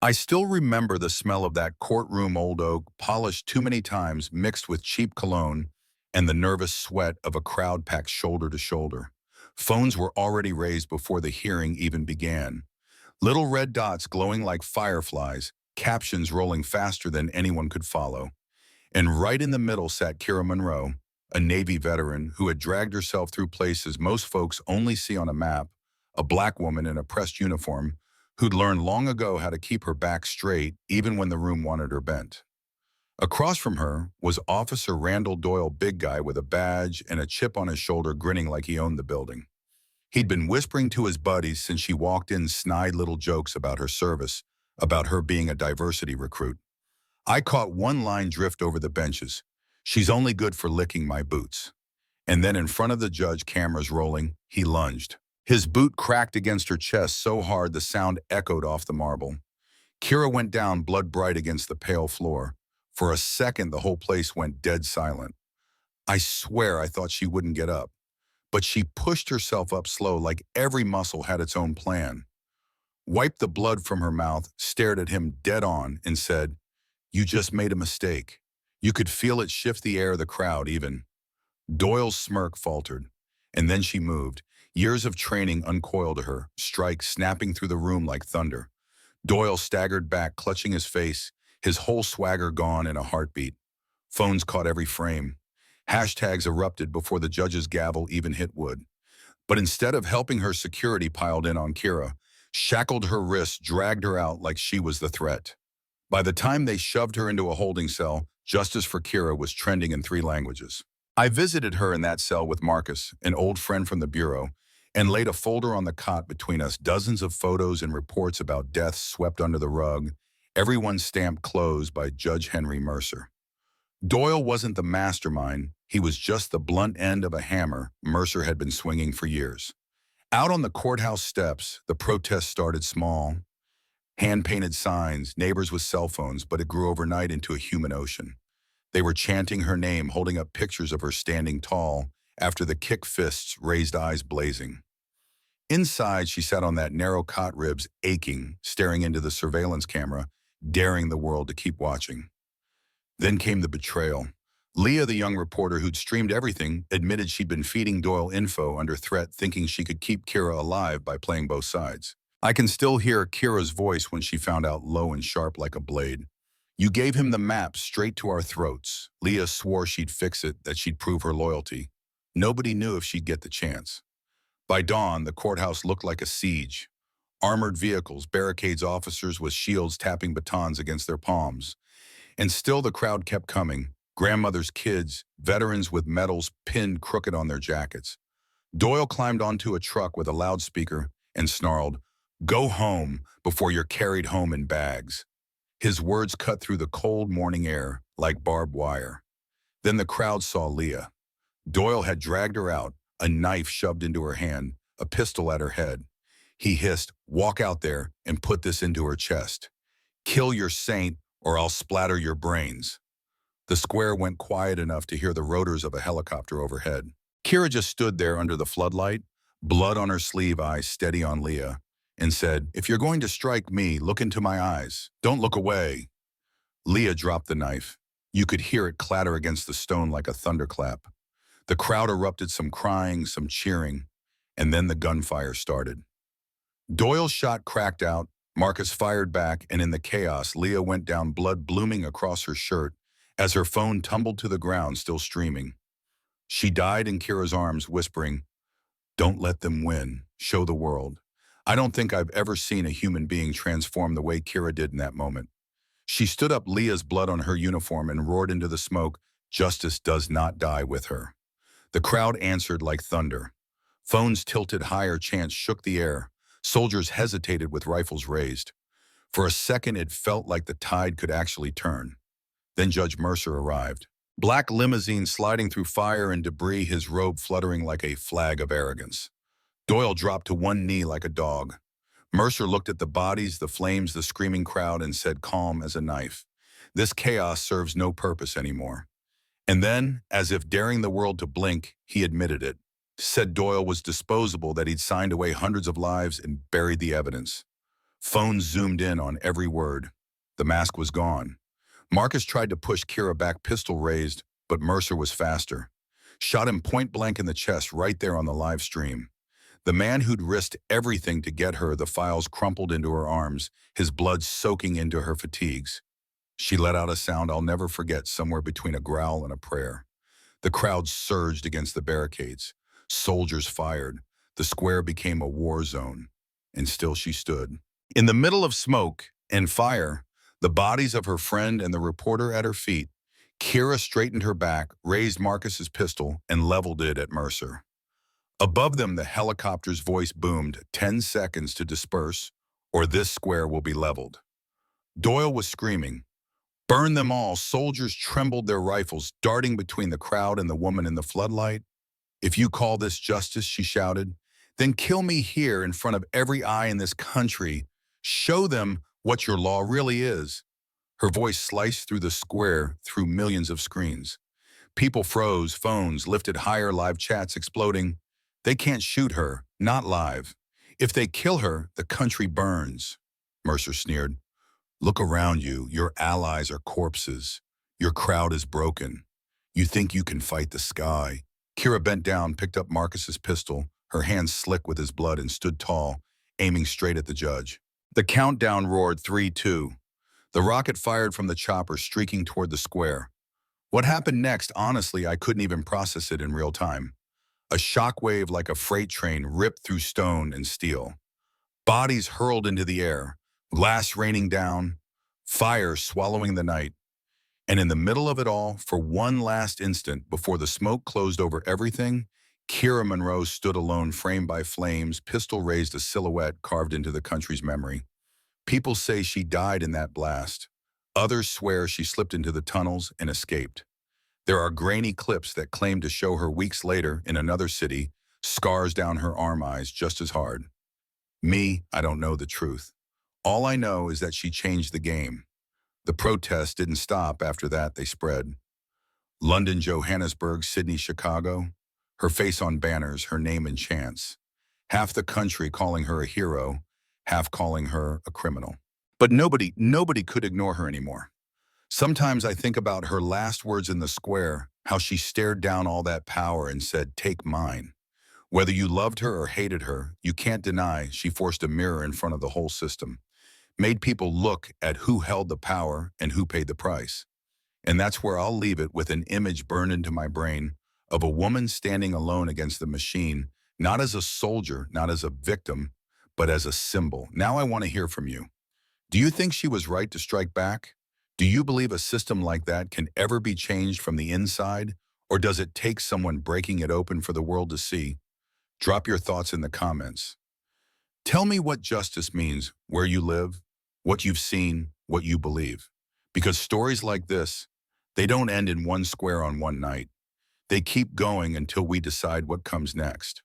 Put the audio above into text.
I still remember the smell of that courtroom old oak, polished too many times, mixed with cheap cologne, and the nervous sweat of a crowd packed shoulder to shoulder. Phones were already raised before the hearing even began. Little red dots glowing like fireflies, captions rolling faster than anyone could follow. And right in the middle sat Kira Monroe, a Navy veteran who had dragged herself through places most folks only see on a map, a black woman in a pressed uniform who'd learned long ago how to keep her back straight even when the room wanted her bent. Across from her was Officer Randall Doyle, big guy with a badge and a chip on his shoulder, grinning like he owned the building. He'd been whispering to his buddies since she walked in snide little jokes about her service, about her being a diversity recruit. I caught one line drift over the benches. "She's only good for licking my boots." And then in front of the judge, cameras rolling, he lunged. His boot cracked against her chest so hard the sound echoed off the marble. Kira went down blood bright against the pale floor. For a second, the whole place went dead silent. I swear I thought she wouldn't get up. But she pushed herself up slow, like every muscle had its own plan. Wiped the blood from her mouth, stared at him dead on, and said, "You just made a mistake." You could feel it shift the air of the crowd even. Doyle's smirk faltered, and then she moved. Years of training uncoiled her, strikes snapping through the room like thunder. Doyle staggered back, clutching his face, his whole swagger gone in a heartbeat. Phones caught every frame. Hashtags erupted before the judge's gavel even hit wood. But instead of helping her, security piled in on Kira, shackled her wrists, dragged her out like she was the threat. By the time they shoved her into a holding cell, justice for Kira was trending in 3 languages. I visited her in that cell with Marcus, an old friend from the Bureau, and laid a folder on the cot between us, dozens of photos and reports about deaths swept under the rug, everyone stamped closed by Judge Henry Mercer. Doyle wasn't the mastermind, he was just the blunt end of a hammer Mercer had been swinging for years. Out on the courthouse steps, the protest started small. Hand-painted signs, neighbors with cell phones, but it grew overnight into a human ocean. They were chanting her name, holding up pictures of her standing tall, after the kick fists, raised eyes blazing. Inside, she sat on that narrow cot, ribs aching, staring into the surveillance camera, daring the world to keep watching. Then came the betrayal. Leah, the young reporter who'd streamed everything, admitted she'd been feeding Doyle info under threat, thinking she could keep Kira alive by playing both sides. I can still hear Kira's voice when she found out, low and sharp like a blade. "You gave him the map straight to our throats." Leah swore she'd fix it, that she'd prove her loyalty. Nobody knew if she'd get the chance. By dawn, the courthouse looked like a siege. Armored vehicles, barricades, officers with shields tapping batons against their palms. And still the crowd kept coming. Grandmothers, kids, veterans with medals pinned crooked on their jackets. Doyle climbed onto a truck with a loudspeaker and snarled, "Go home before you're carried home in bags." His words cut through the cold morning air like barbed wire. Then the crowd saw Leah. Doyle had dragged her out, a knife shoved into her hand, a pistol at her head. He hissed, "Walk out there and put this into her chest. Kill your saint or I'll splatter your brains." The square went quiet enough to hear the rotors of a helicopter overhead. Kira just stood there under the floodlight, blood on her sleeve, eyes steady on Leah, and said, "If you're going to strike me, look into my eyes. Don't look away." Leah dropped the knife. You could hear it clatter against the stone like a thunderclap. The crowd erupted, some crying, some cheering, and then the gunfire started. Doyle's shot cracked out, Marcus fired back, and in the chaos, Leah went down, blood blooming across her shirt as her phone tumbled to the ground, still streaming. She died in Kira's arms, whispering, "Don't let them win. Show the world." I don't think I've ever seen a human being transform the way Kira did in that moment. She stood up, Leah's blood on her uniform, and roared into the smoke, "Justice does not die with her." The crowd answered like thunder. Phones tilted higher, chants shook the air. Soldiers hesitated with rifles raised. For a second, it felt like the tide could actually turn. Then Judge Mercer arrived. Black limousine sliding through fire and debris, his robe fluttering like a flag of arrogance. Doyle dropped to one knee like a dog. Mercer looked at the bodies, the flames, the screaming crowd, and said, calm as a knife, "This chaos serves no purpose anymore." And then, as if daring the world to blink, he admitted it. Said Doyle was disposable, that he'd signed away hundreds of lives and buried the evidence. Phones zoomed in on every word. The mask was gone. Marcus tried to push Kira back, pistol raised, but Mercer was faster. Shot him point blank in the chest right there on the live stream. The man who'd risked everything to get her, the files crumpled into her arms, his blood soaking into her fatigues. She let out a sound I'll never forget, somewhere between a growl and a prayer. The crowd surged against the barricades. Soldiers fired. The square became a war zone. And still she stood. In the middle of smoke and fire, the bodies of her friend and the reporter at her feet, Kira straightened her back, raised Marcus's pistol, and leveled it at Mercer. Above them, the helicopter's voice boomed, 10 seconds to disperse, or this square will be leveled. Doyle was screaming, "Burn them all!" Soldiers trembled their rifles, darting between the crowd and the woman in the floodlight. "If you call this justice," she shouted, "then kill me here in front of every eye in this country. Show them what your law really is." Her voice sliced through the square, through millions of screens. People froze, phones lifted higher, live chats exploding. "They can't shoot her, not live. If they kill her, the country burns." Mercer sneered. "Look around you. Your allies are corpses. Your crowd is broken. You think you can fight the sky." Kira bent down, picked up Marcus's pistol, her hands slick with his blood, and stood tall, aiming straight at the judge. The countdown roared, 3, 2. The rocket fired from the chopper, streaking toward the square. What happened next, honestly, I couldn't even process it in real time. A shockwave like a freight train ripped through stone and steel. Bodies hurled into the air, glass raining down, fire swallowing the night. And in the middle of it all, for one last instant before the smoke closed over everything, Kira Monroe stood alone, framed by flames, pistol raised, a silhouette carved into the country's memory. People say she died in that blast. Others swear she slipped into the tunnels and escaped. There are grainy clips that claim to show her weeks later in another city, scars down her arm, eyes just as hard. Me, I don't know the truth. All I know is that she changed the game. The protests didn't stop after that, they spread. London, Johannesburg, Sydney, Chicago. Her face on banners, her name in chants. Half the country calling her a hero, half calling her a criminal. But nobody could ignore her anymore. Sometimes I think about her last words in the square, how she stared down all that power and said, "Take mine." Whether you loved her or hated her, you can't deny she forced a mirror in front of the whole system, made people look at who held the power and who paid the price. And that's where I'll leave it, with an image burned into my brain of a woman standing alone against the machine, not as a soldier, not as a victim, but as a symbol. Now I want to hear from you. Do you think she was right to strike back? Do you believe a system like that can ever be changed from the inside? Or does it take someone breaking it open for the world to see? Drop your thoughts in the comments. Tell me what justice means where you live, what you've seen, what you believe. Because stories like this, they don't end in one square on one night. They keep going until we decide what comes next.